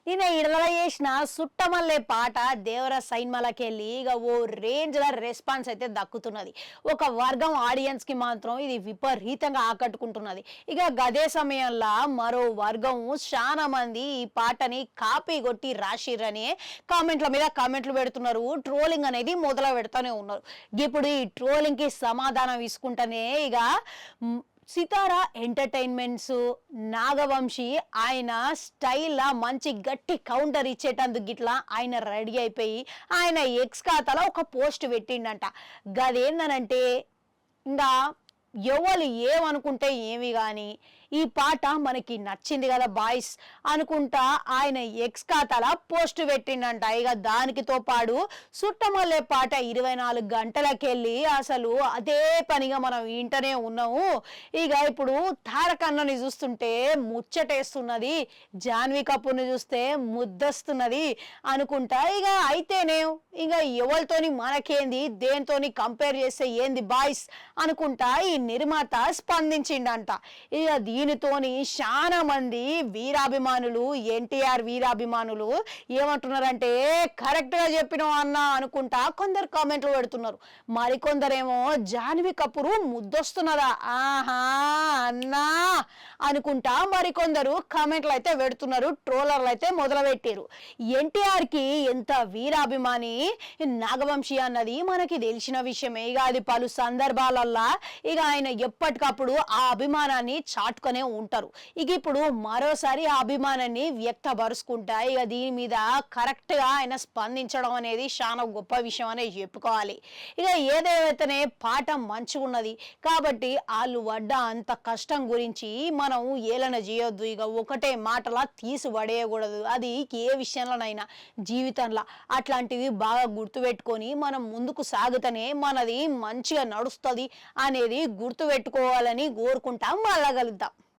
ఈయన విడుదల చేసిన సుట్టమల్లే పాట దేవర సైన్మాలకెళ్ళి ఇక ఓ రేంజ్ల రెస్పాన్స్ అయితే దక్కుతున్నది. ఒక వర్గం ఆడియన్స్ కి మాత్రం ఇది విపరీతంగా ఆకట్టుకుంటున్నది. ఇక గదే సమయంలో మరో వర్గం చాలా మంది ఈ పాటని కాపీ కొట్టి రాసిర్రని కామెంట్ల మీద కామెంట్లు పెడుతున్నారు. ట్రోలింగ్ అనేది మొదలు పెడతానే ఉన్నారు. ఇప్పుడు ఈ ట్రోలింగ్ కి సమాధానం ఇసుకుంటేనే ఇక సితారా ఎంటర్టైన్మెంట్స్ నాగవంశీ ఆయన స్టైల్లా మంచి గట్టి కౌంటర్ ఇచ్చేటందుకు గిట్లా ఆయన రెడీ అయిపోయి ఆయన ఎక్స్ ఖాతాలో ఒక పోస్ట్ పెట్టిండంట. గదేందనంటే ఇంకా ఎవరు ఏమనుకుంటే ఏమి కానీ ఈ పాట మనకి నచ్చింది కదా బాయ్స్ అనుకుంటా ఆయన ఎక్స్ ఖాతాల పోస్ట్ పెట్టిండంట. ఇక దానికితో పాటు సుట్టమల్లే పాట 24 గంటలకెళ్ళి అసలు అదే పనిగా మనం వింటనే ఉన్నాము. ఇక ఇప్పుడు తారక్ అన్నని చూస్తుంటే ముచ్చటేస్తున్నది, జాన్వీ కపూర్ని చూస్తే ముద్దస్తున్నది అనుకుంటా. ఇక అయితేనే ఇక ఎవరితోని మనకేంది, దేనితోని కంపేర్ చేస్తే ఏంది బాయ్స్ అనుకుంటా ఈ నిర్మాత స్పందించిండంట. ఇక దీనితోని చాలా మంది వీరాభిమానులు, ఎన్టీఆర్ వీరాభిమానులు ఏమంటున్నారంటే కరెక్ట్ గా చెప్పినావు అన్న అనుకుంటా కొందరు కామెంట్లు పెడుతున్నారు. మరికొందరేమో జాన్వీ కపూర్ ముద్దొస్తున్నదా ఆహా అన్నా అనుకుంటా మరికొందరు కామెంట్లు అయితే పెడుతున్నారు. ట్రోలర్లు అయితే మొదలుపెట్టారు. ఎన్టీఆర్ కి ఎంత వీరాభిమాని నాగవంశీ అన్నది మనకి తెలిసిన విషయమే. ఇక అది పలు సందర్భాలల్లా ఇక ఆయన ఎప్పటికప్పుడు ఆ అభిమానాన్ని చాటుకునే ఉంటారు. ఇక ఇప్పుడు మరోసారి ఆ అభిమానాన్ని వ్యక్తపరుచుకుంటా ఇక దీని మీద కరెక్ట్ గా ఆయన స్పందించడం అనేది చాలా గొప్ప విషయం అనేది చెప్పుకోవాలి. ఇక ఏదేవైతేనే పాట మంచిగా ఉన్నది కాబట్టి వాళ్ళు పడ్డ అంత కష్టం గురించి మనం ఏలన చేయొద్దు. ఇక ఒకటే మాటలా తీసి పడేయకూడదు. అది ఏ విషయంలోనైనా జీవితంలో అట్లాంటివి బాగా గుర్తుపెట్టుకొని మనం ముందుకు సాగుతనే మనది మంచిగా నడుస్తుంది అనేది గుర్తుపెట్టుకోవాలని కోరుకుంటాం. మళ్ళా కలుద్దాం.